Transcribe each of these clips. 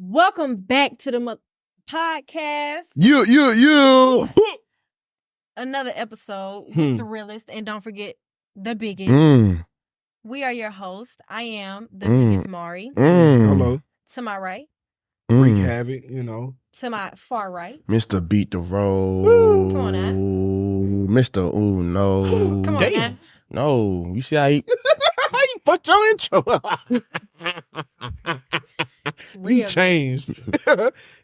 Welcome back to the podcast. You. Another episode with the realest, and don't forget the biggest. We are your host. I am the biggest Mari. Hello. To my right. Wreak havoc, you know. To my far right. Mr. Beat the Road. Come on now. Mr. Ooh, no. Come on now. No. You see how he... how you fucked your intro? He changed.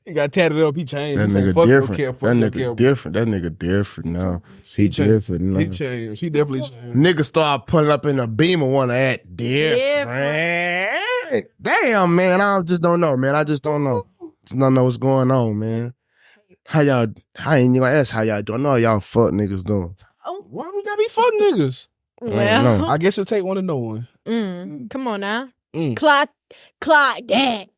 He got tatted up. He changed. That He nigga said, different. That nigga different now. He different now. He changed. He definitely changed. Nigga start pulling up in a Beamer, want to act different. Damn, man. I just don't know, man. I just don't know. Just don't know what's going on, man. How y'all, I ain't gonna ask how y'all doing. I know how y'all fuck niggas doing. Why we gotta be fuck niggas? Well, I guess it'll take one to know one. Come on now. Mm. Clock that.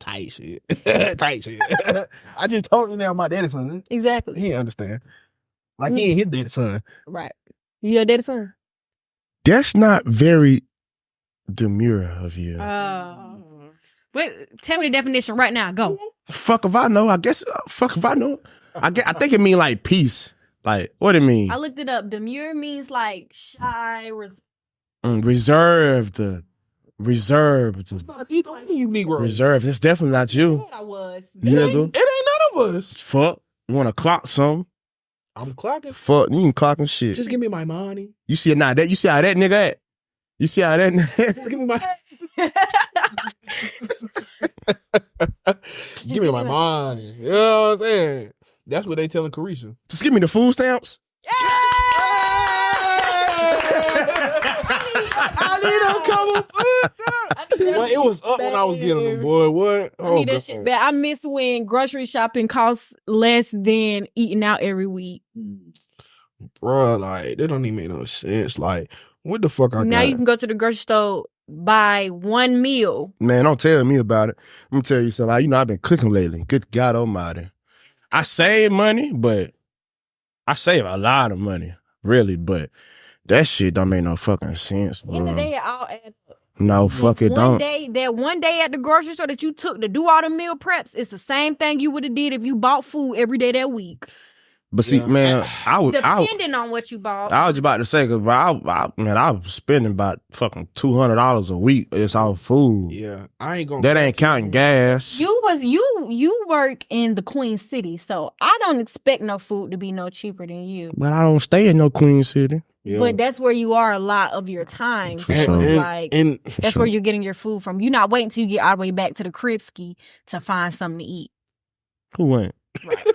Tight shit. Tight shit. I just told him now my daddy's son. Exactly. He ain't understand. Like he ain't his daddy's son. Right. You your daddy's son? That's not very demure of you. Wait, tell me the definition right now. Go. Fuck if I know. I guess. Fuck if I know. I think it mean like peace. Like what it mean? I looked it up. Demure means like shy, reserved. Reserved. It's not either one of you Negro. Reserved. It's definitely not you. I was. You It ain't none of us. Fuck. You want to clock something? I'm clocking. Fuck. You ain't clocking shit. Just give me my money. You see that? You see how that nigga at? You see how that nigga? Just give me my. Give me my money. You know what I'm saying? That's what they telling Caresha. Just give me the food stamps. I need them couple food. Well, it was up when I was getting them, boy. What? I need that shit back. I miss when grocery shopping costs less than eating out every week. Bruh, like, that don't even make no sense. Like, what the fuck I now got? You can go to the grocery store, buy one meal. Man, don't tell me about it. I'm gonna tell you something. You know, I've been cooking lately. Good God Almighty. I save money, but I save a lot of money, really. But that shit don't make no fucking sense, bro. In the day, I'll add up. No, fuck it, don't. That one day at the grocery store that you took to do all the meal preps, it's the same thing you would have did if you bought food every day that week. But see, man, depending on what you bought. I was about to say, because I was spending about fucking $200 a week. It's all food. Yeah, I ain't gonna. That ain't counting gas. You work in the Queen City, so I don't expect no food to be no cheaper than you. But I don't stay in no Queen City. Yeah. But that's where you are a lot of your time. For So sure. it's that's where you're getting your food from. You're not waiting till you get all the way back to the Kripski to find something to eat. Who ain't? Right.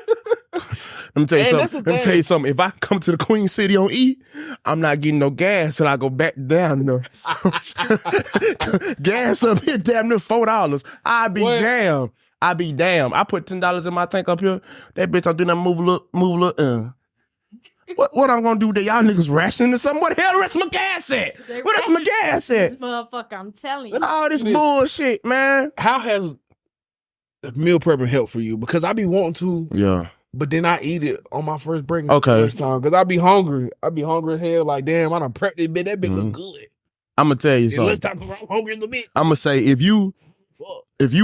Let me tell you something. If I come to the Queen City on E, I'm not getting no gas till I go back down there. Gas up here damn near $4. I'd be damn. I put $10 in my tank up here. That bitch, I'm doing that move a little. What I'm gonna do with y'all niggas rationing or something? What the hell the rest of my gas at? What the rest of my gas at? Motherfucker, I'm telling you. All this bullshit, man. How has the meal prepping helped for you? Because I be wanting to. Yeah. But then I eat it on my first break. Okay. First time, because I be hungry. I be hungry as hell. Like, damn, I done prepped this bitch. That bitch look good. I'm gonna tell you something. I'm hungry in the bitch. I'm gonna say if you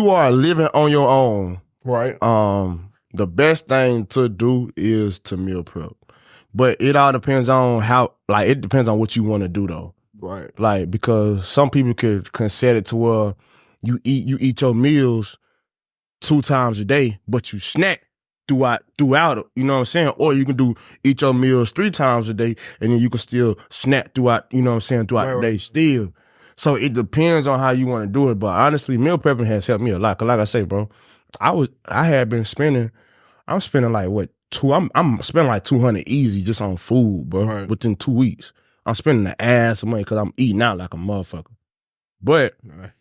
are living on your own, right? The best thing to do is to meal prep. But it all depends on it depends on what you want to do though. Right. Like, because some people can set it to where you eat your meals 2 times a day, but you snack throughout it, you know what I'm saying? Or you can eat your meals 3 times a day and then you can still snack throughout, you know what I'm saying, throughout the day still. So it depends on how you want to do it. But honestly, meal prepping has helped me a lot. Cause like I say, bro, I'm spending like what? I'm spending like $200 easy just on food, bro. Within 2 weeks, I'm spending the ass of money because I'm eating out like a motherfucker. But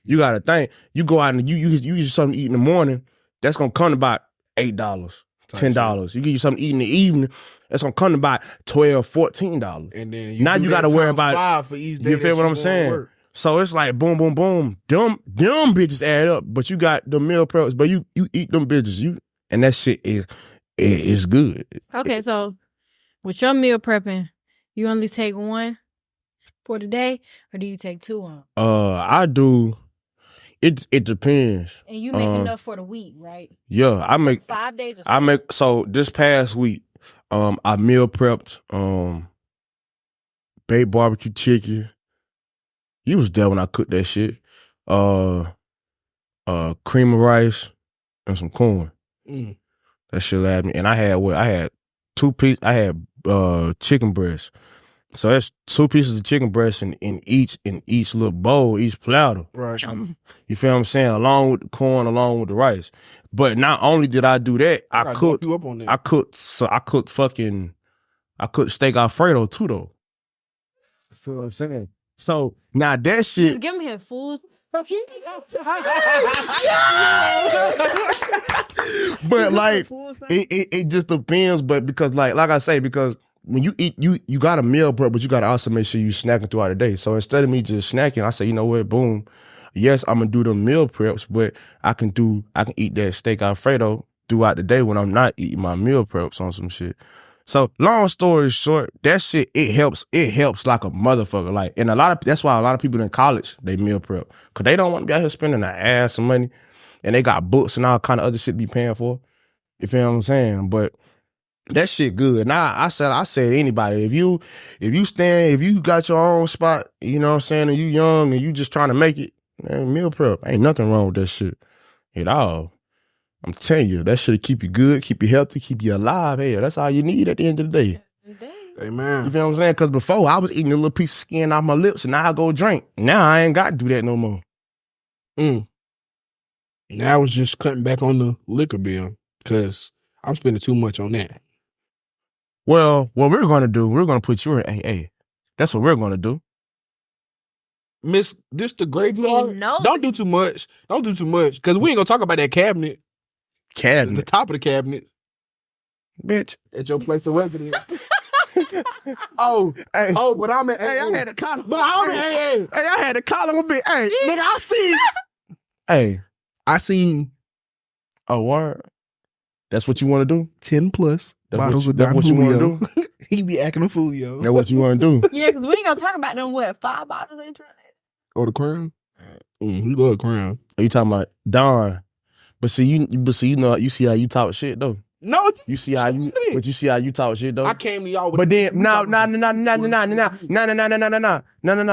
you gotta think, you go out and you get something to eat in the morning, that's gonna come to about $8, $10. You get you something to eat in the evening, that's gonna come to about $12, $14. And then you gotta worry about 5 for each day. You feel what I'm saying? So it's like boom, boom, boom. Them bitches add up, but you got the meal preps, but you eat them bitches, and that shit is good. Okay, so with your meal prepping, you only take one for the day, or do you take 2 on? I do. It depends. And you make enough for the week, right? Yeah, I make 5 days or so. I make so this past week, I meal prepped baked barbecue chicken. You was there when I cooked that shit. Cream of rice and some corn. That shit lasted me. And I had 2 pieces. I had chicken breast. So that's 2 pieces of chicken breast in each little bowl, each platter. Right. You feel what I'm saying? Along with the corn, along with the rice. But not only did I do that, I cooked. You up on that. I cooked steak Alfredo too, though. You feel what I'm saying? So now that shit. Just give him food. But like it just depends. But because like I say, because when you eat, you got a meal prep, but you got to also make sure you snacking throughout the day. So instead of me just snacking, I say, you know what, boom. Yes, I'm gonna do the meal preps, but I can eat that steak Alfredo throughout the day when I'm not eating my meal preps on some shit. So long story short, that shit it helps like a motherfucker. Like, and that's why a lot of people in college they meal prep because they don't want to be out here spending their ass some money, and they got books and all kind of other shit to be paying for. You feel what I'm saying? But that shit good. Now I said anybody, if you got your own spot, you know what I'm saying, and you young and you just trying to make it, man, meal prep ain't nothing wrong with that shit at all. I'm telling you, that shit keep you good, keep you healthy, keep you alive. Hey, that's all you need at the end of the day. Amen. You feel what I'm saying? Because before I was eating a little piece of skin off my lips, and now I go drink. Now I ain't got to do that no more. Now I was just cutting back on the liquor bill because I'm spending too much on that. Well, what we're gonna do, we're gonna put you in AA. That's what we're gonna do. Miss, this the graveyard. No. Don't do too much. Don't do too much because we ain't gonna talk about that cabinet. The top of the cabinet, bitch, at your place of residence. But I'm in. Hey, I had to call him. But I'm in. Hey, I had to call him a bit. Hey, nigga, I seen. Hey, I seen. Oh, word. That's what you want to do? 10 plus bottles of That's what you want to do? He be acting a fool, yo. That's what you want to do? Yeah, because we ain't gonna talk about them. 5 bottles they trying? Oh, the Crown. He love Crown. Are you talking about Don? But see, you know, you see how you talk shit though. No, you see how you talk shit though. I came to y'all with. But then, no.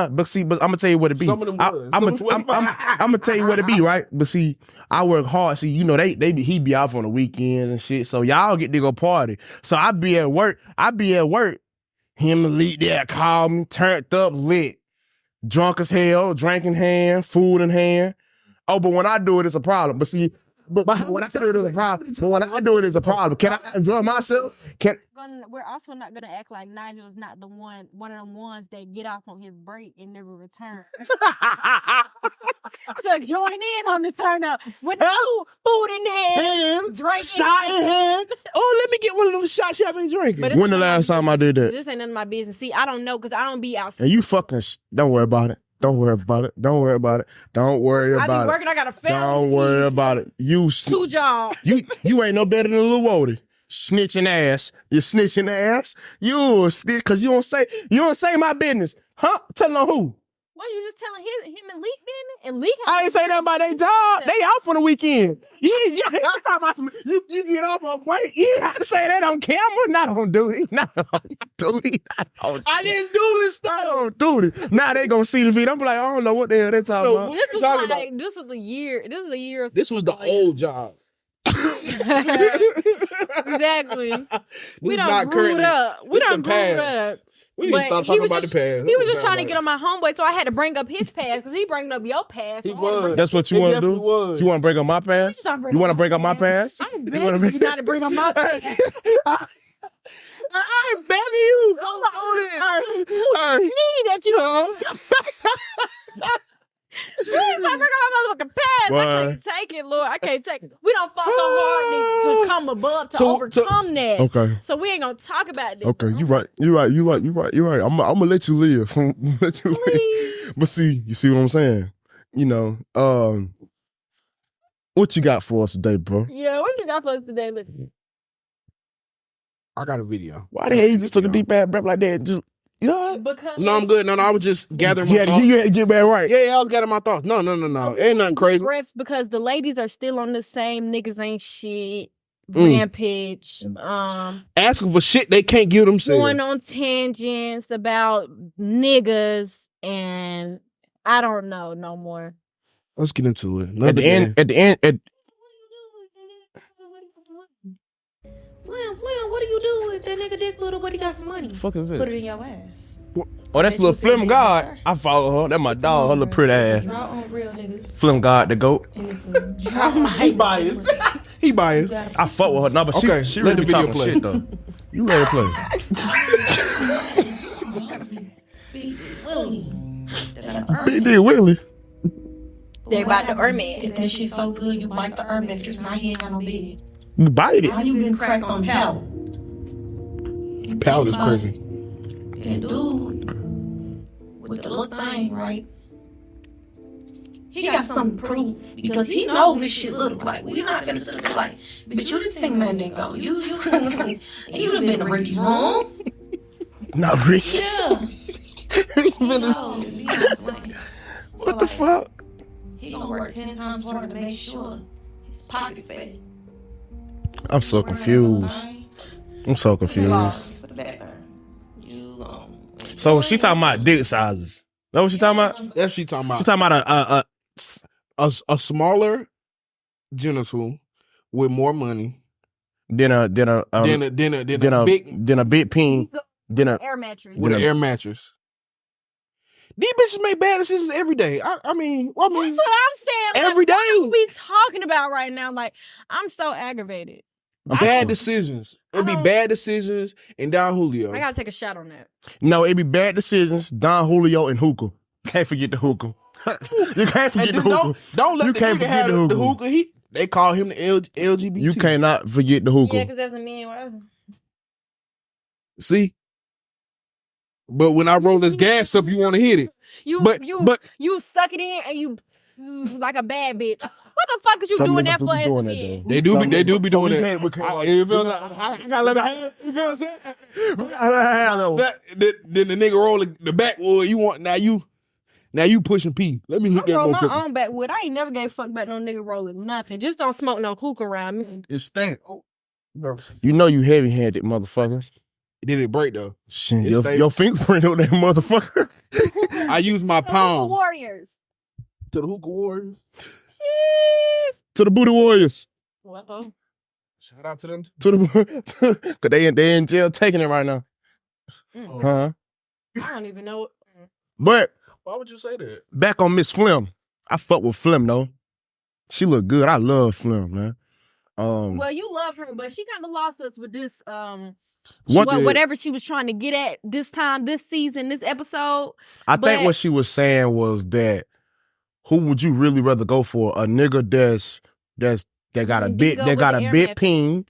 But see, but I'm gonna tell you what it be. Some of them I'm gonna tell you what it be, right? But see, I work hard. See, you know, he be off on the weekends and shit. So y'all get to go party. So I be at work. Him and Lee there call me, turned up, lit, drunk as hell, drink in hand, food in hand. Oh, but when I do it, it's a problem. But see. But when I do it, it's a problem. But when I do it, it's a problem. Can I enjoy myself? We're also not gonna act like Nigel's not one of them ones that get off on his break and never return. So join in on the turn up with food in hand, drink shot in hand. Oh, let me get one of those shots y'all been drinking. When the last time I did that? This ain't none of my business. See, I don't know because I don't be outside. And you fucking don't worry about it. Don't worry about it. I be working. I got a family. Don't worry about it. You 2 jobs. You ain't no better than a little Wody. Snitching ass. You snitching ass. You snitch because you don't say my business. Huh? Telling on who? What, you just telling him and Leak business? And Leak I ain't say nothing about their job. They out for the weekend. You get off on break. You have to say that on camera. Not on duty. Not on duty. I didn't do this stuff. Not on duty. Now they gonna see the video. I'm like, I don't know what the hell they talking about. This was the year. This is a year. This was the old job. Exactly. We done grew up. We need to stop talking about the past. He was just trying to get on my homeboy, so I had to bring up his past because he bringing up your past. He was. That's what you want to do? You want to bring up my past? You want to bring up my past? I'm begging you not to bring up my past. I ain't begging you. That you know. You ain't talking about my motherfucking past. I can't take it, Lord. I can't take it. We don't fall so hard to come above to overcome that. Okay. So we ain't gonna talk about this. Okay, you're right. I'm gonna let you live. Please. But see, you see what I'm saying? You know, what you got for us today, bro? Yeah, what you got for us today? Look. I got a video. Why the hell you just took a deep ass breath like that? Just You know what? Because no, I'm good. No, I was just gathering my thoughts. You get back right. Yeah, I was gathering my thoughts. No. Ain't nothing crazy. Because the ladies are still on the same niggas ain't shit. Rampage. Asking for shit they can't give themselves. Going on tangents about niggas and I don't know no more. Let's get into it. At the end. Flim, what do you do with that nigga dick little but he got some money? The fuck is this? Put it in your ass. Oh, that's little Flim God. I follow her. That's my dog. Her little pretty ass. Draw on real niggas. Flim God, the goat. He biased. He biased. I fuck with her. No, but she let really the video talking play. shit though. You let it play. Big D Willie. They about the Hermes. If that shit so good, you bite the Hermes. Just now he ain't got no bed. You bite it. How you getting cracked on pallet? Pallet is crazy. That dude with the little thing, right? He got something to prove because he know this shit little. Like, we not finna sit there like, bitch, you didn't sing Mandingo. You done been to Ricky's room. Not Ricky. Yeah. What the fuck? He gonna work 10 times harder to make sure his pocket's fat. I'm so confused. I'm so confused. So she talking about dick sizes. That what she talking about? That's she talking about. She talking about a smaller genital with more money than a big peen, than a air mattress with an air mattress. These bitches make bad decisions every day. I mean, that's what I'm saying. Every day. What are we talking about right now? Like, I'm so aggravated. Bad decisions. It'd be bad decisions and Don Julio. I gotta take a shot on that. No, it'd be bad decisions. Don Julio and hookah. Can't forget the hookah. You can't forget the hookah. Don't let the nigga have the hookah. They call him the LGBT. You cannot forget the hookah. Yeah, because that's a mean whatever. See? But when I roll this gas up, you want to hit it. You suck it in and you like a bad bitch. What the fuck is you doing that for? They do be doing that. You feel like I gotta let her have. You feel what I'm saying? Then the nigga roll the backwood. Now you pushing P. Let me hit that. I roll my own backwood. I ain't never gave a fuck about no nigga rolling nothing. Just don't smoke no hookah around me. It stank. You know you heavy-handed, motherfucker. Did it break though? Your fingerprint on that motherfucker. I use my palm. Warriors. To the hookah warriors. Jeez. To the booty warriors. Well, shout out to them. Cause they in jail taking it right now. Huh? I don't even know. But why would you say that? Back on Miss Flim. I fuck with Flim though. She look good. I love Flim, man. Well, you love her, but she kind of lost us with this. Whatever she was trying to get at this time, this season, this episode. I think what she was saying was that who would you really rather go for? A nigga that got a big peen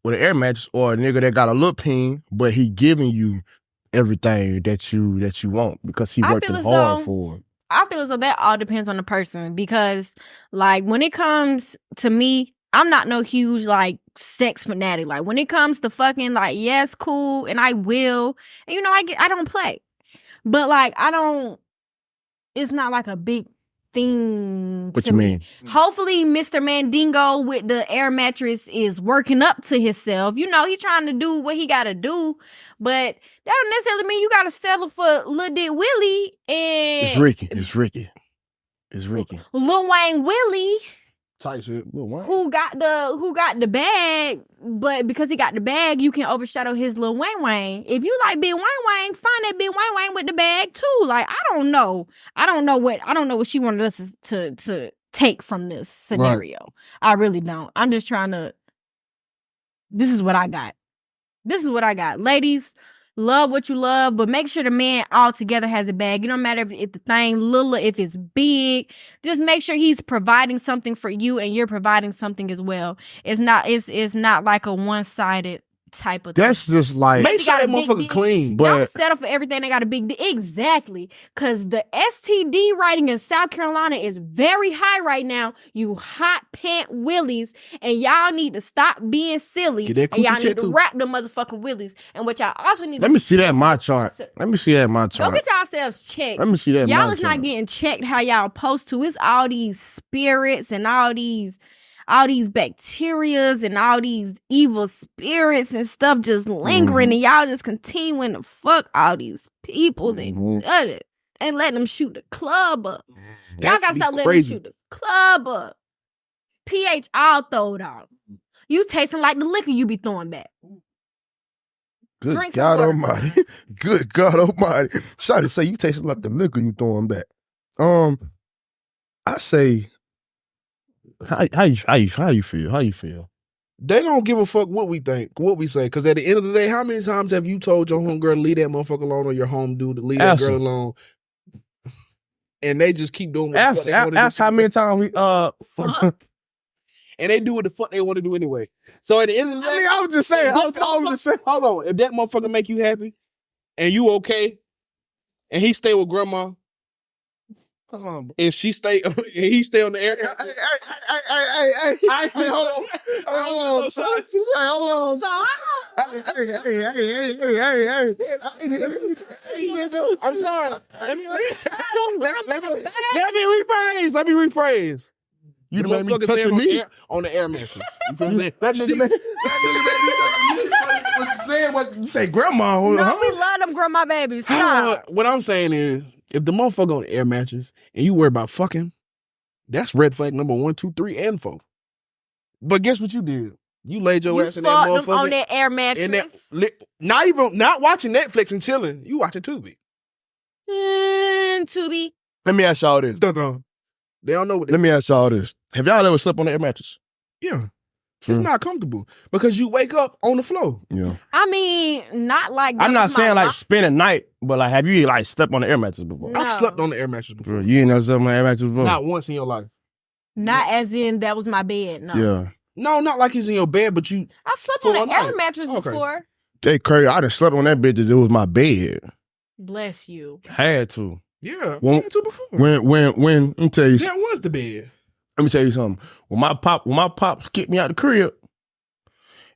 with an air mattress, or a nigga that got a little peen, but he giving you everything that you want because he working hard for it. I feel as though that all depends on the person because, like, when it comes to me, I'm not no huge, like, sex fanatic. Like, when it comes to fucking, like, yes, cool, and I will. And, you know, I don't play. But, like, it's not, like, a big thing What to you me. mean? Hopefully, Mr. Mandingo with the air mattress is working up to himself. You know, he trying to do what he got to do. But that don't necessarily mean you got to settle for Lil Dick Willie and... It's Ricky. Lil Wayne Willie. Type shit. Who got the bag, but because he got the bag, you can overshadow his Lil Wayne. If you like Big Wayne, find that Big Wayne with the bag too. Like, I don't know what she wanted us to take from this scenario. Right. I really don't. I'm just trying to. This is what I got. Ladies, love what you love, but make sure the man altogether has a bag. It don't matter if the thing little, if it's big. Just make sure he's providing something for you and you're providing something as well. It's not like a one-sided type of thing. That's just like Make sure that motherfucker clean. But don't settle for everything they got a big D. Exactly. Because the STD rating in South Carolina is very high right now. You hot pant willies. And y'all need to stop being silly. Get that And y'all coochie need check to too. wrap them motherfucking willies. And what y'all also need let to me see that in my chart. Let me see that in my go chart. get yourselves checked. Let me see that in Y'all my is chart. not getting checked how y'all supposed to. It's all these spirits and all these bacterias and all these evil spirits and stuff just lingering, and y'all just continuing to fuck all these people and let them shoot the club up. Y'all gotta stop letting them shoot the club up. pH all throwed off. You tasting like the liquor you be throwing back. Good Drink some God water. Almighty. Good God Almighty. Shawty say you tasting like the liquor you throwing back. I say, how you feel? How you feel? They don't give a fuck what we think, what we say. Because at the end of the day, how many times have you told your homegirl to leave that motherfucker alone, or your home dude to leave that girl alone? And they just keep doing what the fuck they want to do. Ask how many times we and they do what the fuck they want to do anyway. So at the end of the day, I was just saying. Hold on. If that motherfucker make you happy and you okay, and he stay with grandma, and he stay on the air. Hold on. I'm sorry. Let me rephrase. You The made me motherfucker touch stay a knee. on the air mattress. You feel me? That nigga what you saying? What You say grandma? No, we love them grandma babies. Stop. What I'm saying is, if the motherfucker on the air mattress and you worry about fucking, that's red flag number 1, 2, 3, and 4. But guess what you did? You laid your ass in that fucked motherfucker them on that air mattress. Not watching Netflix and chilling. You watching Tubi. Tubi. Let me ask y'all this. They don't know what. Let me ask y'all this. Have y'all ever slept on the air mattress? Yeah. It's not comfortable because you wake up on the floor. Yeah. I mean, not like that. I'm not saying like spend a night, but like have you like slept on the air mattress before? No. I've slept on the air mattress before. You ain't never slept on the air mattress before? Not once in your life. Not as in that was my bed. No. Yeah. No, not like it's in your bed, but you. I've slept For on a an air night. mattress Okay. before. They crazy. I done slept on that bitch as it was my bed. Bless you. Had to. Yeah. Well, I've had to before. When let me tell you. That was the bed. Let me tell you something. When my pops kicked me out the crib,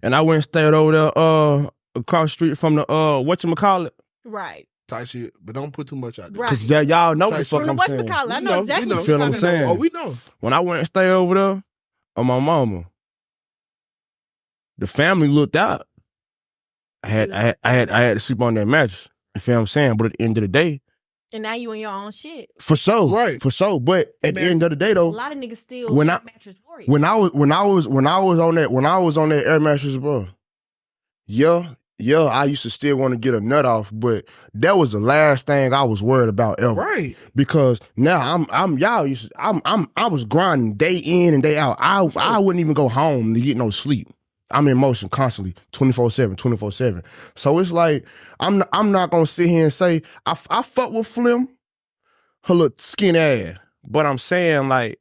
and I went and stayed over there across the street from the whatchamacallit. Right. Type shit, but don't put too much out there. Right. Cause y'all know what the Type fuck shit. I'm saying. I We know know, exactly we know. what Feel you're what I'm talking about. saying? Oh, we know. When I went and stayed over there on my mama, the family looked out. I had to sleep on that mattress. You feel what I'm saying? But at the end of the day, And now you in your own shit. for sure, Right. For sure. But at the end of the day, A though, lot of niggas still When I- mattress warriors. when I was on that air mattress, bro, I used to still want to get a nut off, but that was the last thing I was worried about ever. Right. Because now I was grinding day in and day out. I wouldn't even go home to get no sleep. I'm in motion constantly, 24/7. So it's like I'm not gonna sit here and say I fuck with Flim, her little skinny ass, but I'm saying like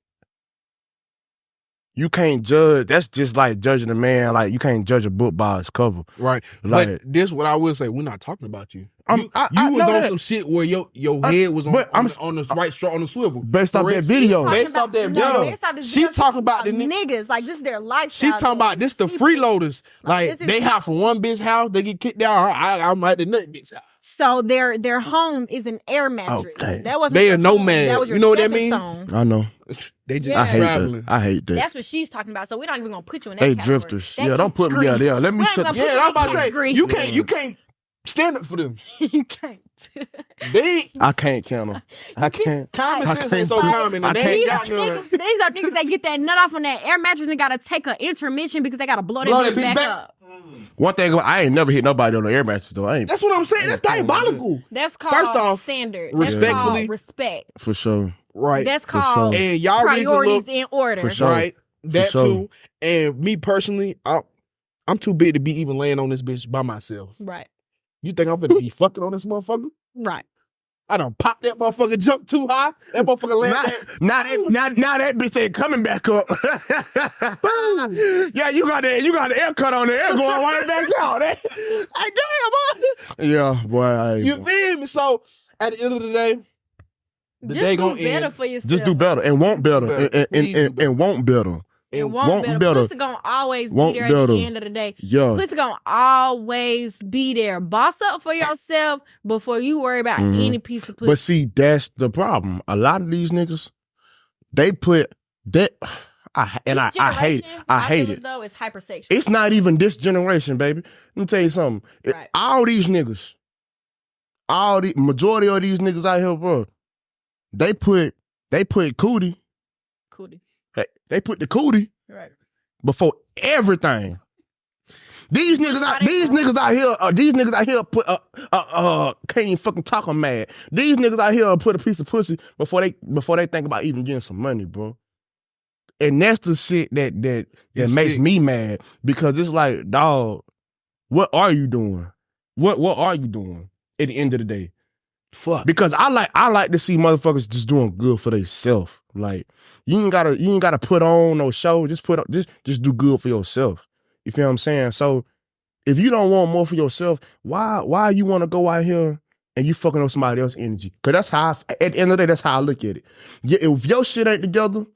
you can't judge. That's just like judging a man. Like you can't judge a book by its cover. Right. Like But this what I will say, we're not talking about you. I You know was on that. some shit where your head was on the right straw on the swivel. Based off that Correct? video. Based off that No, video. based off this She video, talking about the niggas. Like, this is their She lifestyle. talking about this the freeloaders. Like this is- they hop from one bitch house, they get kicked out. I'm at the nut bitch house. So their home is an air mattress. Okay. That wasn't They your a nomad. home. That was your You know what that stepping mean? stone. I know. They just Yeah. I hate traveling. that. I hate that. That's what she's talking about. So we're not even gonna put you in that They category. drifters. That Yeah, don't put me out there. Let me We're not shut gonna the put Yeah, I'm about to say Degree. you can't stand up for them. you can't. They I can't count them. I can't. common I sense can't ain't so do- common, I and they can't- ain't got none. These are niggas that get that nut off on that air mattress and gotta take an intermission because they gotta blow Blow that that bitch bitch back back. up. One thing, I ain't never hit nobody on the air mattress though. I ain't That's what I'm saying. That's diabolical. That's called First off, standard. respectfully- That's called respect. for sure. Right. That's For called sure. And y'all reason priorities look in order. For sure. right. That sure. too. And me personally, I'm too big to be even laying on this bitch by myself. Right. You think I'm gonna be fucking on this motherfucker? Right. I done popped that motherfucker, jump too high. That motherfucker landed. Now that bitch ain't coming back up. Yeah, you got the air cut on the air going right back out. Hey, damn, boy. Yeah, boy. You feel me? So at the end of the day, the day gonna end. Just do better for yourself. Just do better and want better and want better. It won't better. Pussy gonna always be there at the end of the day. Yeah. Pussy gonna always be there. Boss up for yourself before you worry about any piece of pussy. But see, that's the problem. A lot of these niggas, they put that. I hate it. Though it's hypersexual. It's not even this generation, baby. Let me tell you something. Right. All these niggas, majority of these niggas out here, bro, they put cootie. They put the cootie before everything. These niggas out here put can't even fucking talk. I'm mad. These niggas out here put a piece of pussy before they think about even getting some money, bro. And that's the shit that makes me mad, because it's like, dog, what are you doing? What are you doing at the end of the day? Fuck. Because I like to see motherfuckers just doing good for themselves. Like, you ain't gotta put on no show. Just do good for yourself. You feel what I'm saying? So if you don't want more for yourself, why you want to go out here and you fucking up somebody else's energy? Because that's how at the end of the day, that's how I look at it. If your shit ain't together,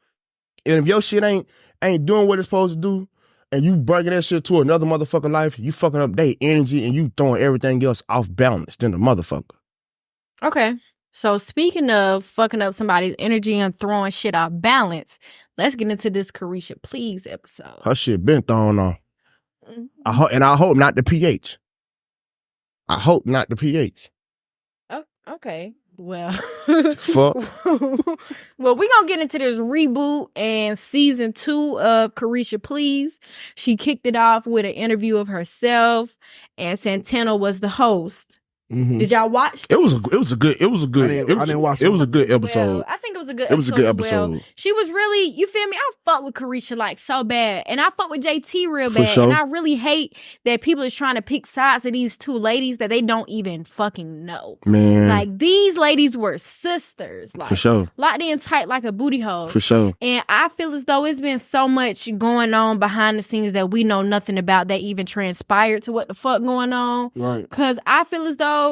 and if your shit ain't doing what it's supposed to do, and you bringing that shit to another motherfucker life, you fucking up their energy and you throwing everything else off balance than the motherfucker. Okay. So speaking of fucking up somebody's energy and throwing shit off balance, let's get into this Caresha Please episode. Her shit been thrown off. Mm-hmm. I hope not the pH. I hope not the pH. Oh, okay. Well, fuck. Well, we're gonna get into this reboot and season 2 of Caresha Please. She kicked it off with an interview of herself, and Santana was the host. Mm-hmm. Did y'all watch? It was a good. I didn't watch it. It was a good episode. Well, I think it was a good episode. It was a good episode. Well. She was really, you feel me? I fuck with Caresha like so bad. And I fuck with JT real bad. Sure. And I really hate that people is trying to pick sides of these two ladies that they don't even fucking know. Man. Like, these ladies were sisters. Like, for sure. Locked in tight like a booty hole. For sure. And I feel as though it's been so much going on behind the scenes that we know nothing about that even transpired to what the fuck going on. Right. Because I feel as though,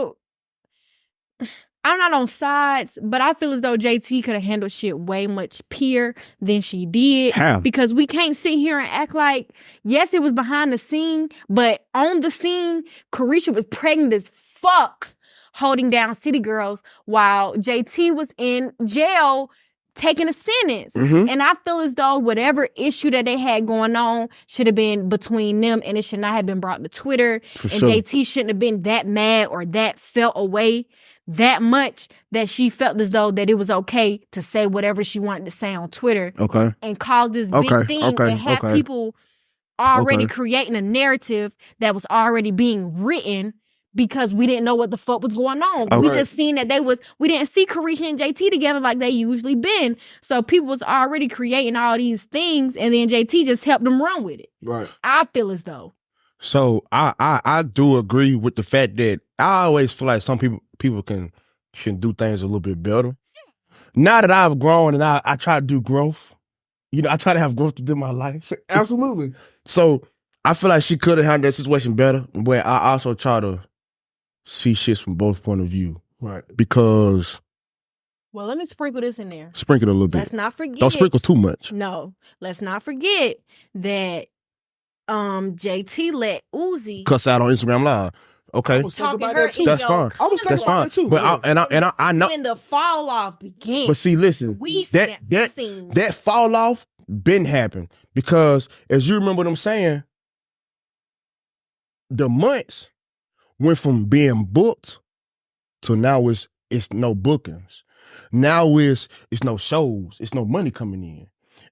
I'm not on sides, but I feel as though JT could have handled shit way much peer than she did. How? Because we can't sit here and act like, yes, it was behind the scene, but on the scene, Caresha was pregnant as fuck holding down City Girls while JT was in jail taking a sentence. Mm-hmm. And I feel as though whatever issue that they had going on should have been between them, and it should not have been brought to Twitter. For and sure. JT shouldn't have been that mad or that felt away that much that she felt as though that it was okay to say whatever she wanted to say on Twitter. Okay. And cause this big thing and have people already creating a narrative that was already being written because we didn't know what the fuck was going on. Okay. We just seen that we didn't see Caresha and JT together like they usually been. So people was already creating all these things, and then JT just helped them run with it. Right. I feel as though. So I do agree with the fact that I always feel like some people can do things a little bit better. Yeah. Now that I've grown and I try to do growth, I try to have growth within my life. Absolutely. So I feel like she could have handled that situation better, but I also try to see shit from both point of view. Right. Because... Well, let me sprinkle this in there. Sprinkle it a little bit. Let's not forget. Don't sprinkle too much. No. Let's not forget that JT let Uzi cuss out on Instagram Live. Okay, that's fine. I was that's fine too. But I know when the fall off began. But see, listen, that fall off been happened because, as you remember them saying, the months went from being booked to now it's no bookings. Now it's no shows. It's no money coming in,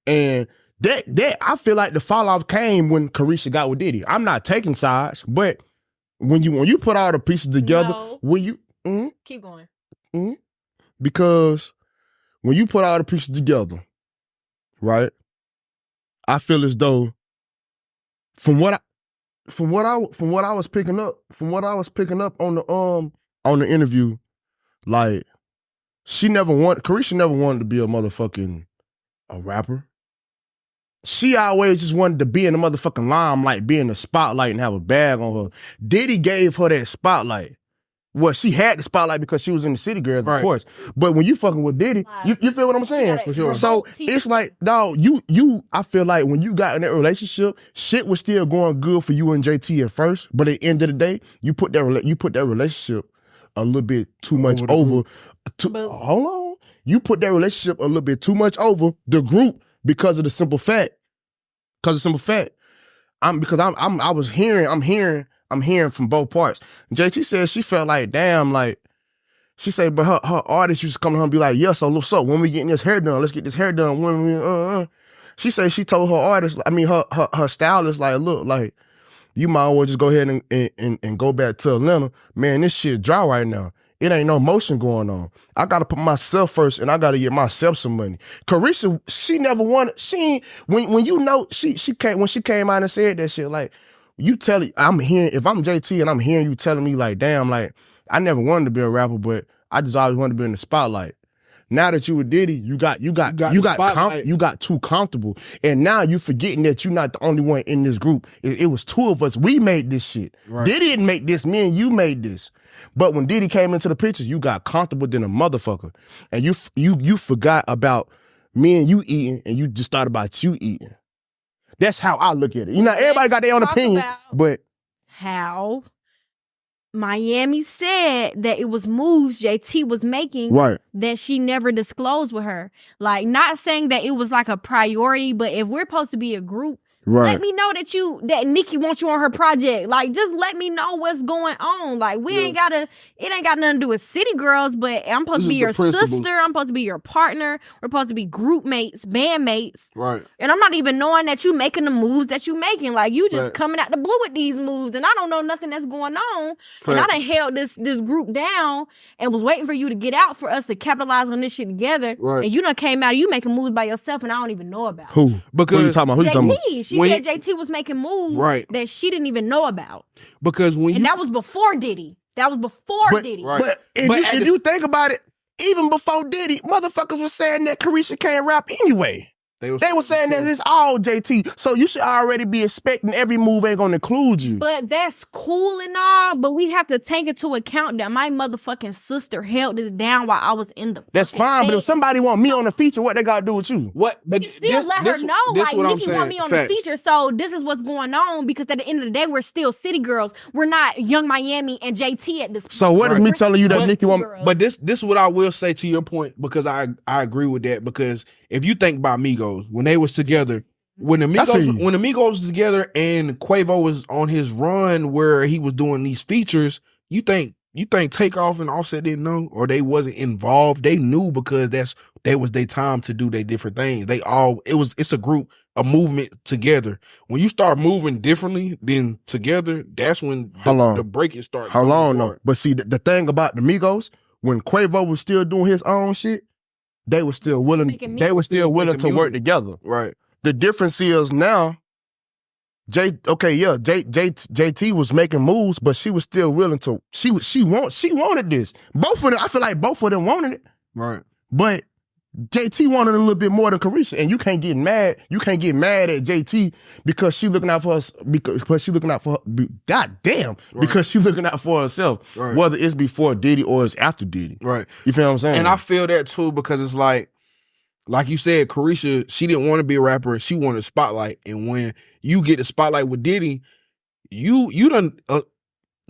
and that I feel like the fall off came when Caresha got with Diddy. I'm not taking sides, but when you put all the pieces together, keep going. Because when you put all the pieces together, right? I feel as though from what I was picking up on the interview, like Caresha never wanted to be a rapper. She always just wanted to be in the motherfucking limelight, be in the spotlight and have a bag on her. Diddy gave her that spotlight. Well, she had the spotlight because she was in the City Girls, of course. But when you fucking with Diddy, you feel what I'm saying? For sure. So it's like, dog, I feel like when you got in that relationship, shit was still going good for you and JT at first. But at the end of the day, you put that relationship a little bit too much over. Hold on. You put that relationship a little bit too much over the group because of the simple fact. I'm hearing from both parts. JT said she felt like, damn, like, she said, but her artist used to come to her and be like, yeah, so what's up? When we getting this hair done? Let's get this hair done. When we, She said she told her artist, her stylist, like, look, like, you might as well just go ahead and go back to Atlanta. Man, this shit dry right now. It ain't no motion going on. I gotta put myself first, and I gotta get myself some money. Caresha, she never wanted. When she came out and said that shit, like, you tell it. I'm hearing, if I'm JT and I'm hearing you telling me like, damn, like, I never wanted to be a rapper, but I just always wanted to be in the spotlight. Now that you with Diddy, you got too comfortable, and now you forgetting that you're not the only one in this group. It was two of us. We made this shit. Right. Diddy didn't make this. Me and you made this. But when Diddy came into the picture, you got comfortable than a motherfucker, and you forgot about me and you eating, and you just thought about you eating. That's how I look at it. You know, everybody got their own opinion, but how Miami said that it was moves JT was making that she never disclosed with her. Like, not saying that it was like a priority, but if we're supposed to be a group, let me know that Nikki wants you on her project. Like, just let me know what's going on. Like, it ain't got nothing to do with City Girls, but I'm supposed to be your sister. I'm supposed to be your partner. We're supposed to be group mates, band mates. Right. And I'm not even knowing that you making the moves that you making. Like, you just coming out the blue with these moves, and I don't know nothing that's going on. And I done held this group down and was waiting for you to get out for us to capitalize on this shit together. Right. And you done came out, you making moves by yourself, and I don't even know about. Who? Because who you talking about? She said JT was making moves that she didn't even know about. Because that was before Diddy. That was before Diddy. Right. But if you think about it, even before Diddy, motherfuckers was saying that Caresha can't rap anyway. They were saying that it's all JT. So you should already be expecting every move ain't gonna include you. But that's cool and all, but we have to take into account that my motherfucking sister held this down while I was in the That's fine, but if somebody want me on the feature, what they gotta do with you? What? But you still let her know, like, Nikki want me on the feature, so this is what's going on, because at the end of the day, we're still City Girls. We're not Young Miami and JT at this point. So what is me telling you that Nikki want me? But this is what I will say to your point, because I agree with that, because if you think about Migos, when they was together, when the Migos was together and Quavo was on his run where he was doing these features, you think Takeoff and Offset didn't know, or they wasn't involved? They knew, because that was their time to do their different things. It's a group, a movement together. When you start moving differently than together, that's when the breakage starts. How long though? But see, the thing about the Migos, when Quavo was still doing his own shit, they were still willing. They were still willing to work together. Right. The difference is now, JT was making moves, but she was still willing to. She wanted this. Both of them. I feel like both of them wanted it. Right. But JT wanted a little bit more than Caresha, and you can't get mad. You can't get mad at JT because she looking out for us. Because she looking out for her. God damn. Right. Because she looking out for herself. Right. Whether it's before Diddy or it's after Diddy. Right. You feel what I'm saying? And I feel that too, because it's like you said, Caresha, she didn't want to be a rapper. She wanted a spotlight, and when you get the spotlight with Diddy, you done.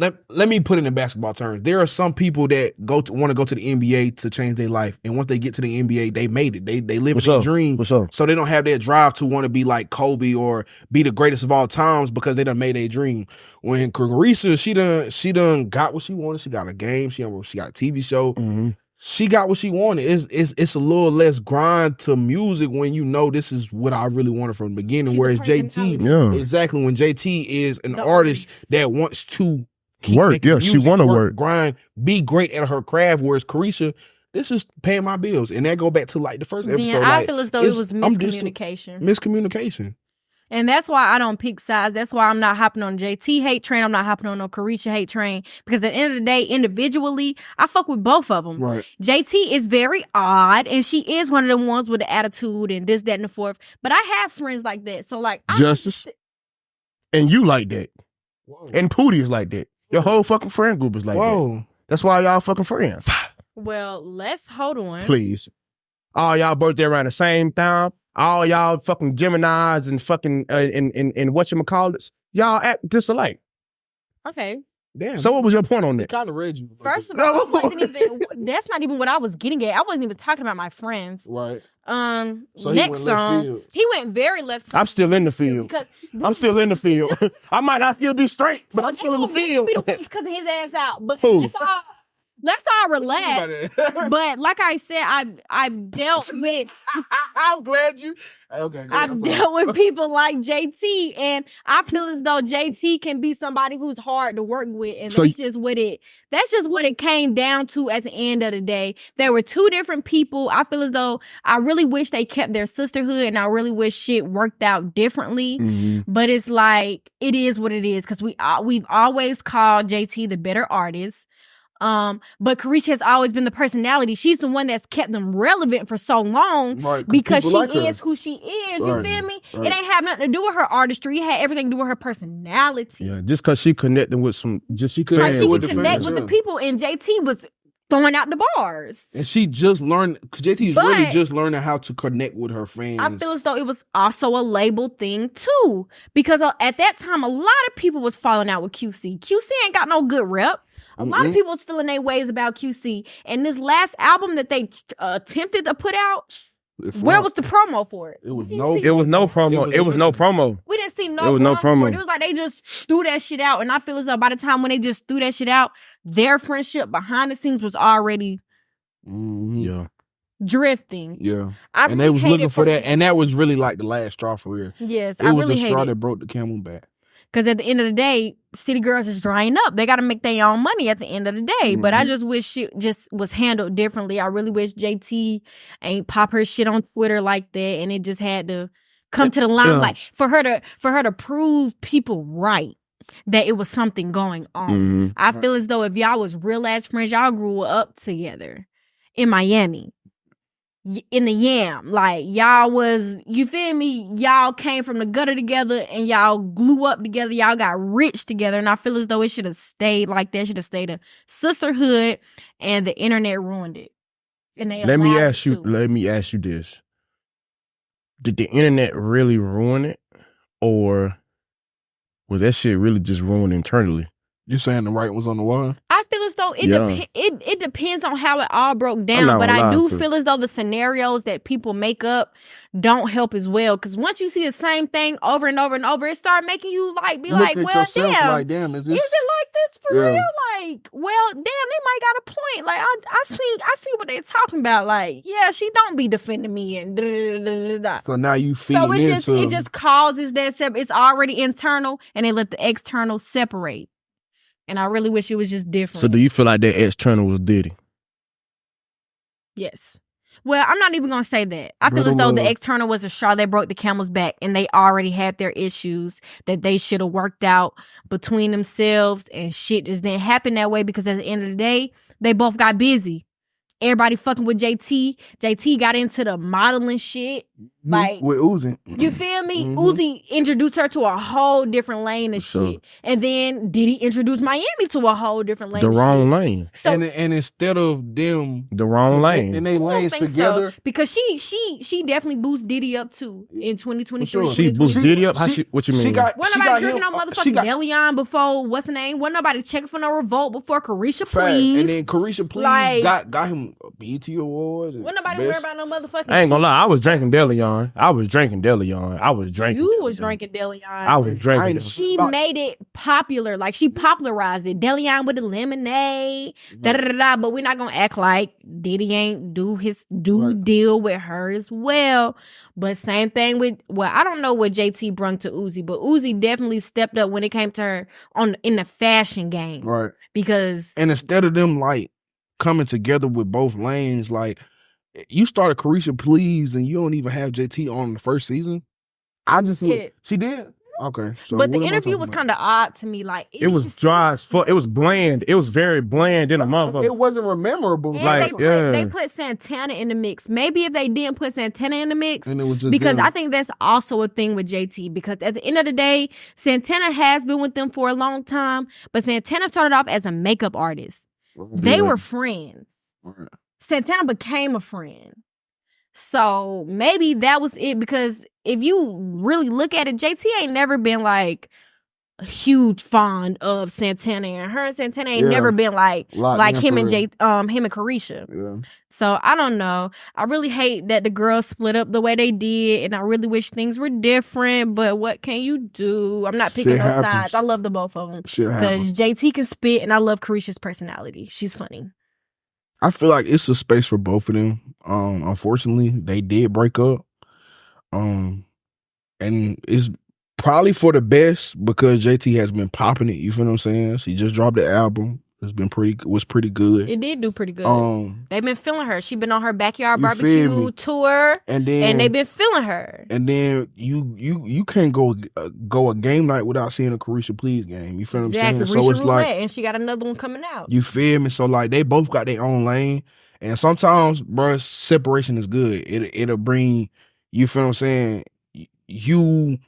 Let me put it in basketball terms. There are some people that want to go to the NBA to change their life, and once they get to the NBA, they made it. They live in their dream, so they don't have that drive to want to be like Kobe or be the greatest of all times, because they done made their dream. When Caresha, she done got what she wanted. She got a game. She got a TV show. Mm-hmm. She got what she wanted. It's a little less grind to music when you know this is what I really wanted from the beginning. Whereas JT, exactly, when JT is an artist that wants to work, she want to work, grind, be great at her craft. Whereas Caresha, this is paying my bills, and that go back to like the first episode. I feel as though it was miscommunication. Miscommunication. And that's why I don't pick sides. That's why I'm not hopping on JT hate train. I'm not hopping on no Caresha hate train. Because at the end of the day, individually, I fuck with both of them. Right. JT is very odd, and she is one of the ones with the attitude and this, that, and the fourth. But I have friends like that. So, like, Justice. And you like that. Whoa. And Pootie is like that. Your whole fucking friend group is like that. Whoa. That's why y'all fucking friends. Well, let's hold on. Please. All y'all birthday around the same time. All y'all fucking Geminis and fucking and whatchamacallits. Y'all act just alike. Okay. Damn. So what was your point on that? Kind of read you. First of all, that's not even what I was getting at. I wasn't even talking about my friends. Right. So next he went left song, field. he went very left field. I'm still in the field. Because I'm still in the field. I might not still be straight, but I'm still in the field. Because his ass out. But Who? let's all relax. But like I said, I've dealt with. I'm glad you. Okay. I've dealt with people like JT, and I feel as though JT can be somebody who's hard to work with, and So that's just what it came down to at the end of the day. There were two different people. I feel as though I really wish they kept their sisterhood, and I really wish shit worked out differently. Mm-hmm. But it's like it is what it is, because we've always called JT the better artist. But Caresha has always been the personality. She's the one that's kept them relevant for so long, Right, because she like is who she is. Right, You feel me? right. It ain't have nothing to do with her artistry. It had everything to do with her personality. Yeah, just because she connecting with she Like fans she with could the connect fans. with the people, and JT was throwing out the bars. And she just learned, because JT's But really just learning how to connect with her fans. I feel as though it was also a label thing too, because at that time a lot of people was falling out with QC. QC ain't got no good rep. A lot of people was feeling their ways about QC. And this last album that they attempted to put out, where was the promo for it? It was We no. didn't see- It was no promo. It was no promo. We didn't see no There was no promo for it. promo. It was like they just threw that shit out. And I feel as though by the time when they just threw that shit out, their friendship behind the scenes was already Yeah. drifting. Yeah. I And they really was hate looking it for that. And that was really like the last straw for real. Yes, It I was really the hate straw it. that broke the camel back. Because at the end of the day, City Girls is drying up. They got to make their own money at the end of the day. But I just wish shit just was handled differently. I really wish JT ain't pop her shit on Twitter like that, and it just had to come to the limelight for her to prove people right that it was something going on. Mm-hmm. I feel as though if y'all was real ass friends, y'all grew up together in Miami. In the Yam, like y'all was, you feel me? Y'all came from the gutter together and y'all glue up together. Y'all got rich together, and I feel as though it should have stayed like that. Should have stayed a sisterhood, and the internet ruined it. And they Let me allowed ask it you. to. Let me ask you this: did the internet really ruin it, or was that shit really just ruined internally? You saying the right was on the wall? I feel as though it depends on how it all broke down, not but gonna I lie, do 'cause- feel as though the scenarios that people make up don't help as well. Because once you see the same thing over and over and over, it start making you be Look like, at well, yourself damn, like, damn, is is this? it like this for Yeah. real? Like, well, damn, they might got a point. Like, I see what they talking about. Like, yeah, she don't be defending me and da da da da da. So now you feeding So into. it just causes that it's already internal, and they let the external separate. And I really wish it was just different. So do you feel like that external was Diddy? Yes. Well, I'm not even going to say that. I feel Brother as though the Love. external was a straw that broke the camel's back, and they already had their issues that they should have worked out between themselves, and shit just didn't happen that way because at the end of the day, they both got busy. Everybody fucking with JT. JT got into the modeling shit. Like, with Uzi. you feel me? Mhm. Uzi introduced her to a whole different lane of For sure. shit. And then Diddy introduced Miami to a whole different lane The of wrong shit. lane. So And instead of them The wrong lane. and they I don't lanes think together. so, because she definitely boosted Diddy up too in 2023. For sure. She boosted Diddy up? What you mean? She got, Wasn't she nobody got drinking him, no she motherfucking got Deleon before, what's the name? Wasn't nobody checking for no revolt before Caresha facts. Please. And then Caresha Please Like- got him a BET Award. Wasn't nobody worried about no motherfucking I ain't gonna lie. I was drinking Deleon. I was drinking Deleon. You was drinking Deleon. I was drinking. ain't- She made it popular. Like, she popularized it. Deleon with the lemonade. Da da da da. But we're not gonna act like Diddy ain't do Right. deal with her as well. But same thing with, well, I don't know what JT brung to Uzi, but Uzi definitely stepped up when it came to her in the fashion game. Right. Because And instead of them like coming together with both lanes, like you started Caresha Please and you don't even have JT on the first season. I just Yeah. she did. Okay, so But the what am I interview talking was about? kind of odd to me. Like It was dry as fuck. It was bland. It was very bland in a motherfucker. It wasn't memorable. And Like, they put Santana in the mix. Maybe if they didn't put Santana in the mix, And it was just because them. I think that's also a thing with JT. Because at the end of the day, Santana has been with them for a long time, but Santana started off as a makeup artist. They were friends. Santana became a friend. So maybe that was it, because if you really look at it, JT ain't never been like a huge fond of Santana, and her and Santana ain't never been like him and him and Caresha. Yeah. So I don't know. I really hate that the girls split up the way they did, and I really wish things were different. But what can you do? I'm not picking Shit no happens. sides. I love the both of them Shit happens. because JT can spit, and I love Caresha's personality. She's funny. I feel like it's a space for both of them. Unfortunately, they did break up. And it's probably for the best because JT has been popping it. You feel what I'm saying? She just dropped the album. Was pretty good. It did do pretty good. They've been feeling her. She been on her backyard You feel barbecue me? tour, And then and they've been feeling her. And then you can't go a game night without seeing a Caresha Please game. You feel what I'm saying? So Caresha it's like, Roulette, and she got another one coming out. you feel me? So like they both got their own lane, and sometimes, bro, separation is good. It'll bring, you feel what I'm saying, you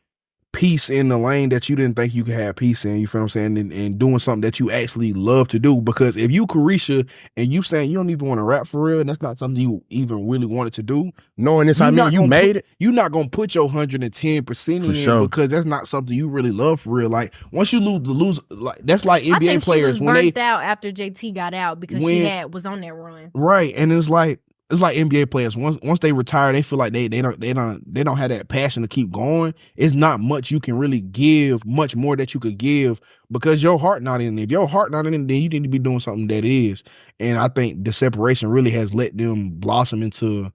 peace in the lane that you didn't think you could have peace in. You feel what I'm saying? And doing something that you actually love to do. Because if you Caresha and you saying you don't even want to rap for real, and that's not something you even really wanted to do, knowing this, I mean, you made it. You're not gonna put your 110% in sure. because that's not something you really love for real. Like once you lose, like that's like NBA I think players she was burnt out after JT got out because she was on that run. Right, and it's like NBA players. Once they retire, they feel like they don't have that passion to keep going. It's not much you can really give, much more that you could give because your heart not in it. If your heart not in it, then you need to be doing something that is. And I think the separation really has let them blossom into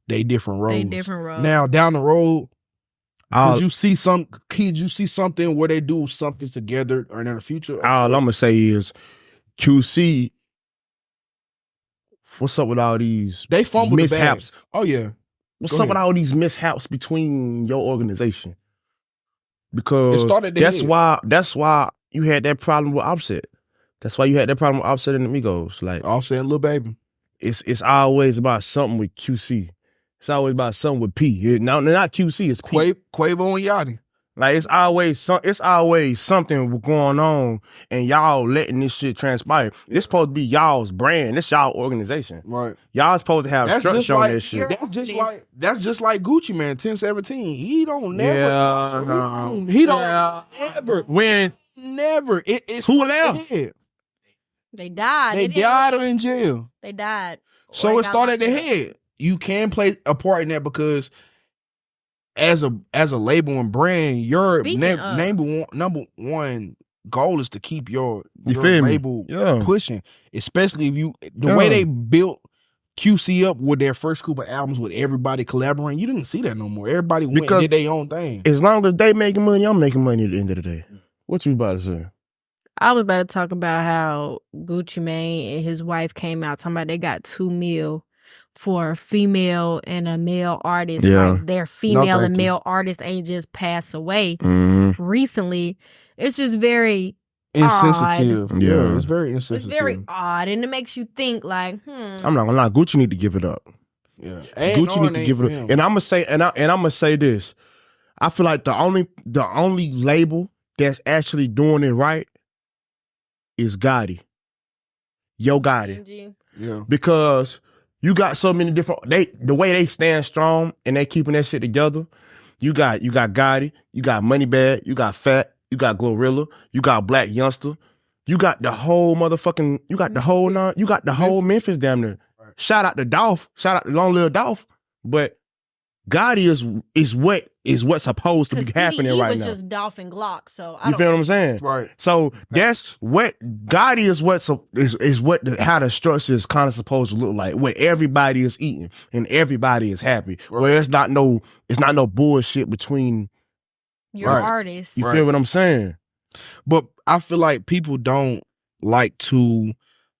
their different roads. Now down the road, could you see something where they do something together or in the future? All I'm gonna say is QC. What's up with all these they fumbled mishaps? The bag. Oh yeah. What's up with all these mishaps between your organization? Because that's why you had that problem with Offset. That's why you had that problem with Offset and the Migos. Like Offset and Lil Baby. It's always about something with QC. It's always about something with P. Now not QC, it's P. Quavo and Yachty. Like it's always something going on, and y'all letting this shit transpire. It's supposed to be y'all's brand. This y'all organization. Right. Y'all supposed to have structure on this shit. That's just like Gucci Man, 1017. He don't never. Yeah, he don't ever when never. It's who else? They died. They died or in jail. They died. So it started at the head. You can play a part in that because as a label and brand, your number one goal is to keep your label pushing. Especially if the way they built QC up with their first group of albums with everybody collaborating, you didn't see that no more. Everybody went and did their own thing. As long as they making money, I'm making money at the end of the day. What you about to say? I was about to talk about how Gucci Mane and his wife came out talking about they got $2 million for a female and a male artist. Yeah. Like their female and male artists ain't just passed away recently. It's just very insensitive. Odd. Yeah, it's very insensitive. It's very odd, and it makes you think like, I'm not gonna lie, Gucci need to give it up. Yeah, Gucci need to give it up. And I'm gonna say this. I feel like the only label that's actually doing it right is Gotti. Yo Gotti. Yeah. Because you got so many different the way they stand strong and they keeping that shit together. You got Gotti, you got Moneybag, you got Fat, you got Glorilla, you got Black Youngster, you got the whole motherfucking, you got the whole Memphis damn near. Right. Shout out to Dolph, shout out to Long Lil Dolph, but Gotti is what's supposed to be happening right now. He was just Dolph and Glock, so you feel what I'm saying? Right. So that's what Gotti is. How the structure is kind of supposed to look like, where everybody is eating and everybody is happy. Right. Where it's not no bullshit between your artists. You feel what I'm saying? But I feel like people don't like to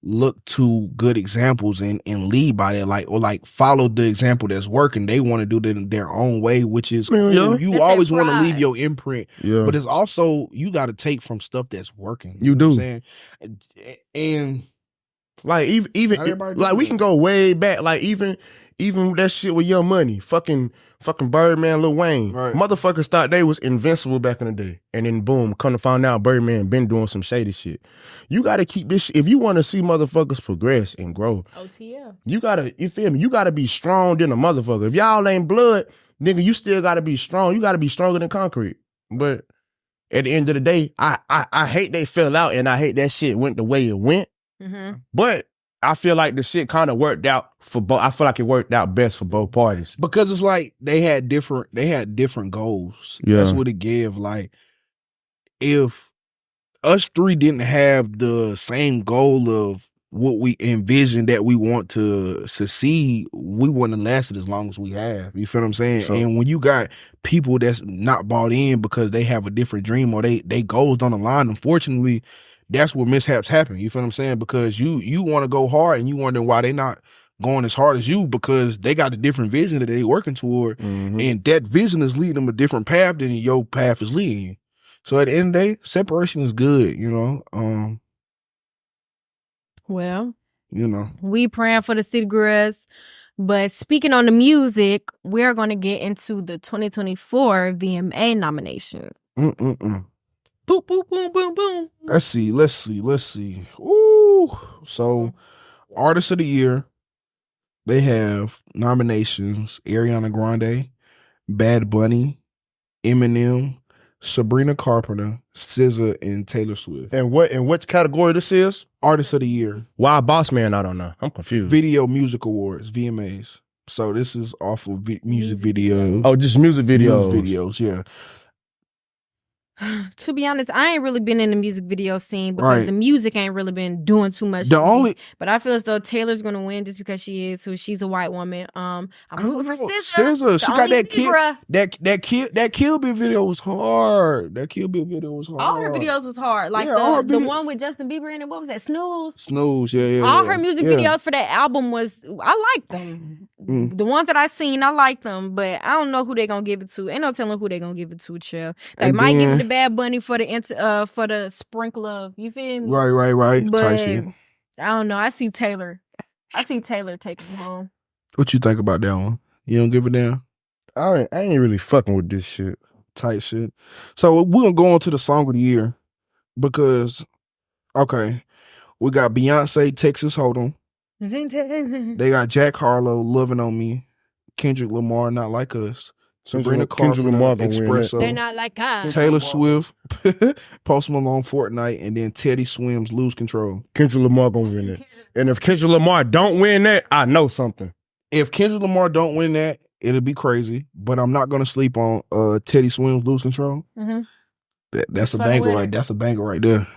look to good examples and lead by that, like, or like follow the example that's working. They want to do it in their own way, which is cool. Yeah. You That's always that want to pride. leave your imprint, Yeah. but it's also you got to take from stuff that's working. You know what do. I'm saying? And Like even Not everybody do like we that. can go way back. Like even that shit with Young Money, fucking Birdman, Lil Wayne. Right. Motherfuckers thought they was invincible back in the day, and then boom, come to find out Birdman been doing some shady shit. You got to keep this shit. If you want to see motherfuckers progress and grow, OTL. you feel me? You gotta be strong than a motherfucker. If y'all ain't blood, nigga, you still gotta be strong. You gotta be stronger than concrete. But at the end of the day, I hate they fell out, and I hate that shit went the way it went. Mm-hmm. But I feel like the shit kind of worked out for both. I feel like it worked out best for both parties. because it's like they had different goals. Yeah. That's what it gave. Like, if us three didn't have the same goal of what we envisioned that we want to succeed, we wouldn't have lasted as long as we have. You feel what I'm saying? Sure. And when you got people that's not bought in because they have a different dream or they goals don't align, unfortunately, that's where mishaps happen. You feel what I'm saying? Because you want to go hard and you wonder why they not going as hard as you, because they got a different vision that they working toward, Mhm. and that vision is leading them a different path than your path is leading you. So at the end of the day, separation is good, you know. Well, we praying for the city girls. But speaking on the music, we're going to get into the 2024 VMA nomination. Boom, boom, boom, boom, boom. Let's see. Ooh. So, Artist of the Year, they have nominations: Ariana Grande, Bad Bunny, Eminem, Sabrina Carpenter, SZA, and Taylor Swift. And which category this is? Artist of the Year. Why Boss Man? I don't know. I'm confused. Video Music Awards, VMA'S. So this is off of music video. Oh, just music videos. Music videos, yeah. To be honest, I ain't really been in the music video scene because Right. the music ain't really been doing too much. The for me. only But I feel as though Taylor's gonna win just because she is who she's a white woman. I'm rooting for SZA. SZA, she The got only that kid. Libra. That Kill Bill video was hard. All her videos was hard. Like Yeah, all her the video- one with Justin Bieber in it. What was that? Snooze. Snooze, yeah. All her music Yeah. videos for that album I like them. The ones that I seen, I like them, but I don't know who they gonna give it to. Ain't no telling who they gonna give it to, chill. They And might give it then- to Bad Bunny for the sprinkle of, you feel me? Right. But Type shit. I don't know. I see Taylor taking it home. What you think about that one? You don't give a damn? I ain't really fucking with this shit. Type shit. So we're gonna go on to the Song of the Year because, okay, we got Beyonce, Texas Hold'em. They got Jack Harlow, Loving on Me. Kendrick Lamar, Not Like Us. Sabrina Kendrick Carpenter, Lamar gonna win that. Espresso. They're not like us. Taylor Swift, Post Malone, Fortnite, and then Teddy Swims, Lose Control. Kendrick Lamar gonna win it. And if Kendrick Lamar don't win that, I know something. If Kendrick Lamar don't win that, it'll be crazy. But I'm not gonna sleep on Teddy Swims, Lose Control. Mm-hmm. That's a For the banger winner. right. That's a banger right there.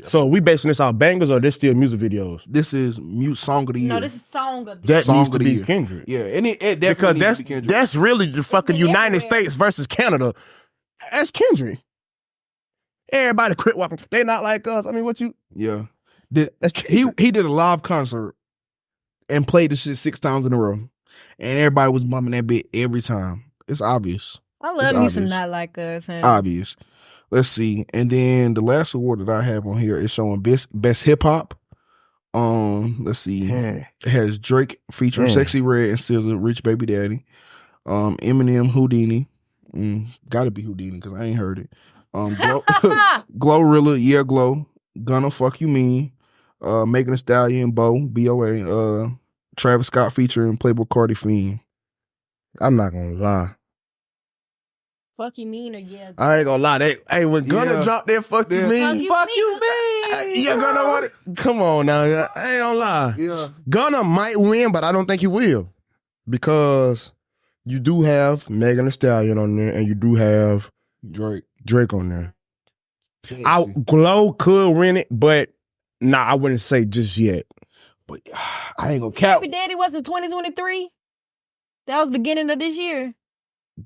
So we basing this off bangers or this still music videos? This is Song of the Year. No, this is song of the That Song needs of to the be year. Kendrick. Yeah, and it definitely Because needs to be Kendrick. that's really the fucking been United everywhere. States versus Canada. That's Kendrick. Everybody quit walking. They not like us. I mean, what you? Yeah. That's Kendrick. He did a live concert and played the shit 6 times in a row. And everybody was bumming that bit every time. It's obvious. I love It's me some obvious. not like us. Huh? Obvious. Let's see. And then the last award that I have on here is showing best hip hop. Let's see. It has Drake featuring Sexy Red and SZA, Rich Baby Daddy. Eminem, Houdini. Gotta be Houdini because I ain't heard it. Glorilla, Yeah Glow. Gunna, Fuck You Mean. Megan Thee Stallion, Bo, BOA. Travis Scott featuring Playboy Cardi, Fiend. I'm not gonna lie. Fuck you mean or yeah? I ain't gonna lie. When Gunna Yeah. dropped that fuck you mean. Fuck you mean. Yeah, Gunna want it. Come on now. I ain't gonna lie. Yeah. Gunna might win, but I don't think he will. Because you do have Megan Thee Stallion on there and you do have Drake on there. Glow could win it, but I wouldn't say just yet. But I ain't gonna cap. Baby Daddy was in 2023. That was beginning of this year.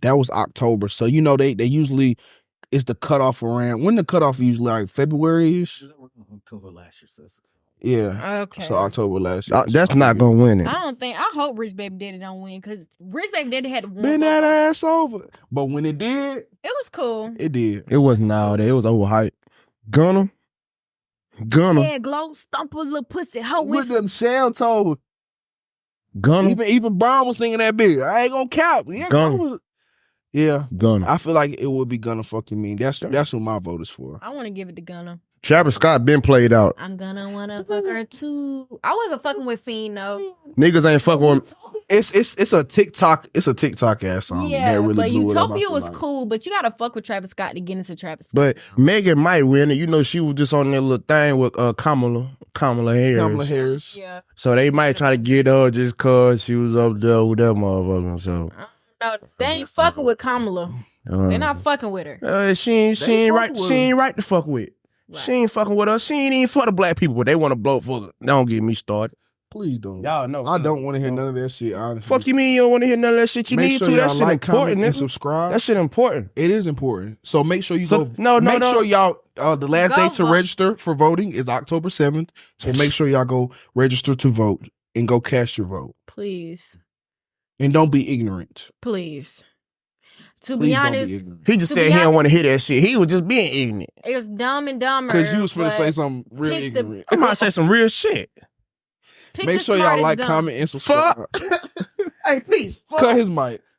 That was October. So you know they usually it's the cutoff around when the cutoff usually like February-ish. October last year, so Yeah. Okay. So October last year. That's not gonna win it. I hope Rich Baby Daddy don't win because Rich Baby Daddy had to win. Bend that ass over. But when it did, It was cool. it did. It wasn't all that. It was overhyped. Gunna. Yeah, glow, stump a little pussy. Hoe With them shell toes. Gunna. Even Brown was singing that big. I ain't gonna cap. Yeah, Gunna. Yeah. Gunna. I feel like it would be Gunna fucking mean. That's who my vote is for. I want to give it to Gunna. Travis Scott been played out. I'm gonna wanna fuck her too. I wasn't fucking with Fiend though. Niggas ain't fucking with. It's a TikTok ass song. Yeah, that really but blew it up, Utopia I feel was like. cool, but you gotta fuck with Travis Scott to get into Travis Scott. But Megan might win it. You know, she was just on that little thing with Kamala Harris. Kamala Harris. Yeah. So they might try to get her just cause she was up there with that motherfucker. So No, they ain't fucking with Kamala. They're not fucking with her. she ain't right to fuck with. Right. She ain't fucking with us. She ain't even for the black people, but they want to blow for her. Don't get me started. Please don't. Y'all know. I don't want to hear none of that shit, honestly. Fuck you mean you don't want to hear none of that shit? You Make need sure to. That y'all shit like, important, comment, and nigga. subscribe. That shit important. It is important. So make sure you So- go. no, make no. sure y'all. The last Go day to vote. register for voting is October 7th. So make sure y'all go register to vote and go cast your vote. Please. And don't be ignorant. Please. To Please be don't honest, be ignorant. He just To said be he don't honest- want to hear that shit. He was just being ignorant. it was dumb and dumber. Because you was finna but say something real pick the- ignorant. I'm about to say some real shit. pick Make the sure y'all smartest like, dumb. comment, and subscribe. Hey, please. Cut his mic.